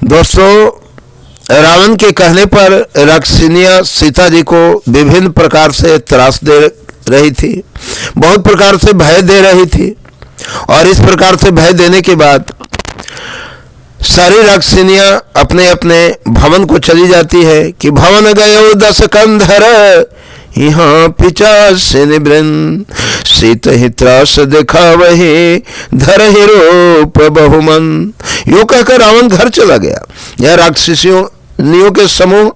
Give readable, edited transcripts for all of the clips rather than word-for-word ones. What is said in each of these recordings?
दोस्तों, रावण के कहने पर राक्षसिनियाँ सीता जी को विभिन्न प्रकार से त्रास दे रही थी, बहुत प्रकार से भय दे रही थी। और इस प्रकार से भय देने के बाद सारी राक्षसिनियाँ अपने अपने भवन को चली जाती है कि भवन गयो 10 कंधर यहाँ पिचासिन वृंद सीत ही त्रास दिखा वही धर ही रूप बहुमन। यो कहकर रावण घर चला गया। यह राक्षसियों के समूह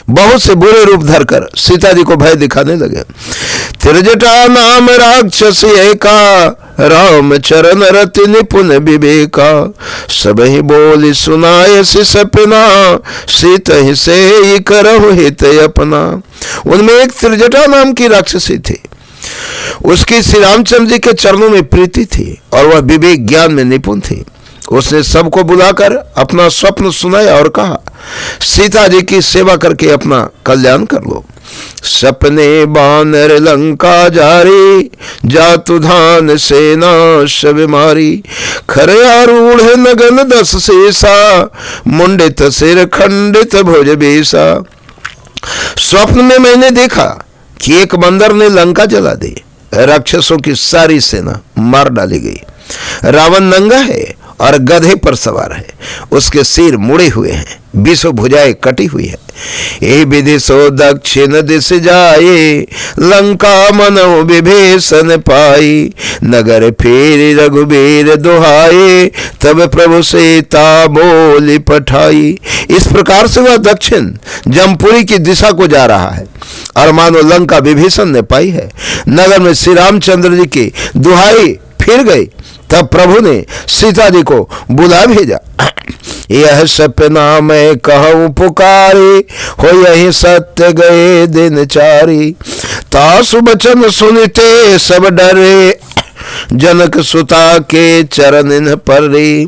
बहुत से बुरे रूप धरकर सीता जी को भय दिखाने लगे। त्रिजटा नाम राक्षस एका राम चरण रति निपुण विवेका सब ही बोली सुनाए सपना सीत ही से करहु हित अपना। उनमें एक त्रिजटा नाम की राक्षसी थी। उसकी श्री रामचंद्र जी के चरणों में प्रीति थी और वह विवेक ज्ञान में निपुण थी। उसने सबको बुलाकर अपना स्वप्न सुनाया और कहा, सीता जी की सेवा करके अपना कल्याण कर लो। सपने बानर लंका जारी जातु धान सेना सब मारी खरयारूढ़ नगन 10 शेषा मुंडित सिर खंडित भुज बेसा। स्वप्न में मैंने देखा कि एक बंदर ने लंका जला दी, राक्षसों की सारी सेना मार डाली गई। रावण नंगा है और गधे पर सवार है, उसके सिर मुड़े हुए हैं, 20 भुजाएं कटी हुई है। ये विदिशो दक्षिण दिश जाए लंका मनो विभीषण पाई नगर फिर रघुबीर दुहाए तब प्रभु सीता बोली पठाई। इस प्रकार से वह दक्षिण जमपुरी की दिशा को जा रहा है और मानो लंका विभीषण ने पाई है। नगर में श्री रामचंद्र जी की दुहाई फिर गई। तब प्रभु ने सीता जी को बुला भेजा। यह सपना मैं कहूँ पुकारी हो यही सत्य गए दिन चारी। तासु बचन सुनते सब डरे जनक सुता के चरण पर रे।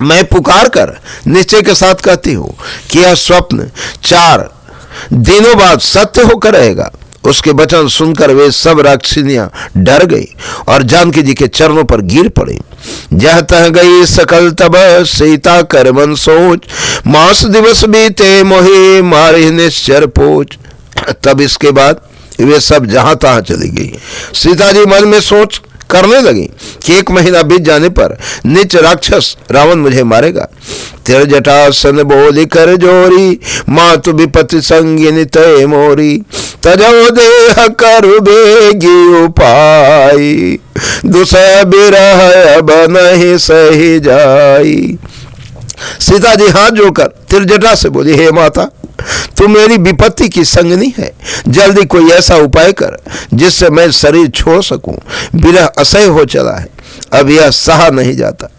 मैं पुकार कर निश्चय के साथ कहती हूँ कि यह स्वप्न 4 दिनों बाद सत्य होकर रहेगा। उसके वचन सुनकर वे सब राक्षसिनियां डर गई और जानकी जी के चरणों पर गिर पड़ी। जह तह गई सकल तब सीता कर मन सोच मास दिवस बीते मोहि मारे निश्चर पोच। तब इसके बाद वे सब जहां तहां चली गई। सीता जी मन में सोच करने लगी कि 1 महीना बीत जाने पर नीच राक्षस रावण मुझे मारेगा। त्रिजटासन बोली कर जोरी मातु विपत्ति संगिनी तय मोरी तजो देह करु बेगी उपाय दुसह बिरह अब नहीं सही जाई। सीता जी हाथ जोड़कर त्रिजटा से बोली, हे माता, तू मेरी विपत्ति की संगनी है, जल्दी कोई ऐसा उपाय कर जिससे मैं शरीर छोड़ सकूं। विरह असह्य हो चला है, अब यह सहा नहीं जाता।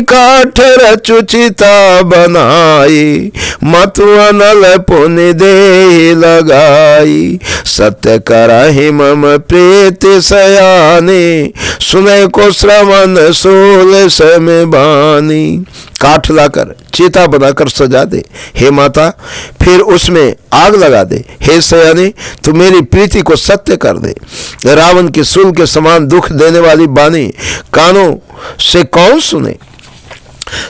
काठ रचुचिता बनाई मतु अनल पुनि दे लगाई सत्य कराहि मम प्रीति सयाने सुनय को श्रवण सोल समय बानी। काठ लाकर चीता बनाकर सजा दे हे माता, फिर उसमें आग लगा दे हे सयाने, तू मेरी प्रीति को सत्य कर दे। रावण के सूल के समान दुख देने वाली बानी कानों से कौन सुने।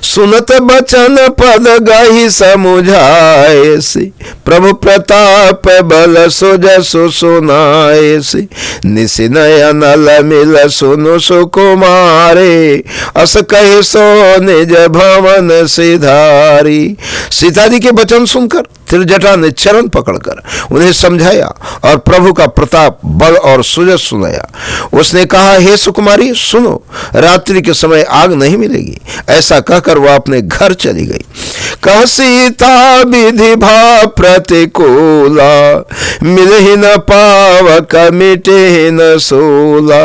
सुनत बचन पद गही समुझाए से प्रभु प्रताप बल सुजसु सुनाए से निसि नयन मिल सुनु सुकुमारे अस कहे सो निज भवन सिधारी। सीता जी के वचन सुनकर त्रिजटा ने चरण पकड़कर उन्हें समझाया और प्रभु का प्रताप बल और सुजस सुनाया। उसने कहा, हे सुकुमारी सुनो, रात्रि के समय आग नहीं मिलेगी। ऐसा कहकर वह अपने घर चली गई। कह सीता विधि भा प्रतिकूला मिलहि न पावक मिटे न सोला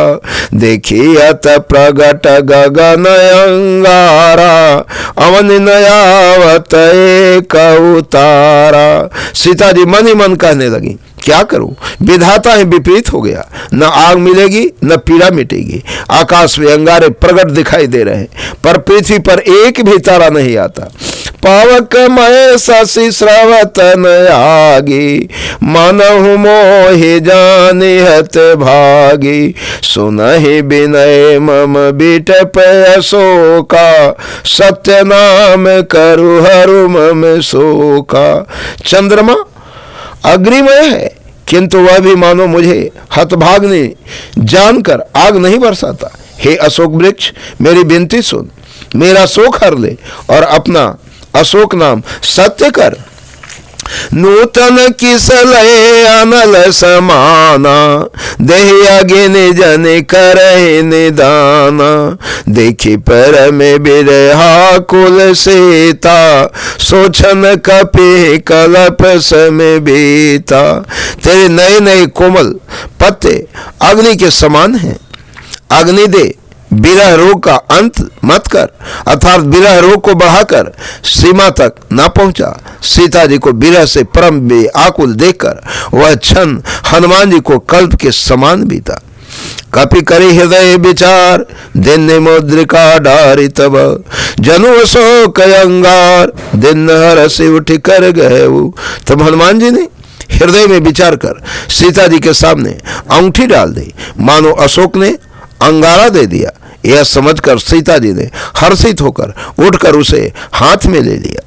देखियत प्रगट गगन अंगारा अवन नयावत एक उतारा। सीता जी मन ही मन कहने लगी, क्या करूं, विधाता ही विपरीत हो गया। न आग मिलेगी न पीड़ा मिटेगी। आकाश में अंगारे प्रगट दिखाई दे रहे हैं पर पृथ्वी पर एक भी तारा नहीं आता। पावकमय शशि स्रवतन आगी, मनहु मोहि जानिहत भागी। सुनहि विनय मम बिटप अशोका, सत्य नाम करु हरु मम शोका। चंद्रमा अग्निमय है, किंतु वह भी मानो मुझे हतभाग्नि जानकर आग नहीं बरसाता। हे अशोक वृक्ष, मेरी विनती सुन, मेरा शोक हर ले और अपना अशोक नाम सत्य कर। नूतन किसलय अनल समाना, देहि अग्नि जन करहि निदाना। देखि पर में बिरहा कुल सीता, सोचन कपि कलप सम बीता। तेरे नए नए कोमल पत्ते अग्नि के समान हैं। अग्नि दे, विरह रोग का अंत मत कर, अर्थात विरह रोग को बढ़ाकर सीमा तक ना पहुंचा। सीता जी को विरह से परम आकुल देखकर वह क्षण हनुमान जी को कल्प के समान बीता। कपि करि हृदय विचार, दिन मुद्रिका डारि तब। जनु अशोक अंगार, दिन हरसि उठ कर गए। तब हनुमान जी ने हृदय में विचार कर सीता जी के सामने अंगूठी डाल दी, मानो अशोक ने अंगारा दे दिया। यह समझकर सीता जी ने हर्षित होकर उठकर उसे हाथ में ले लिया।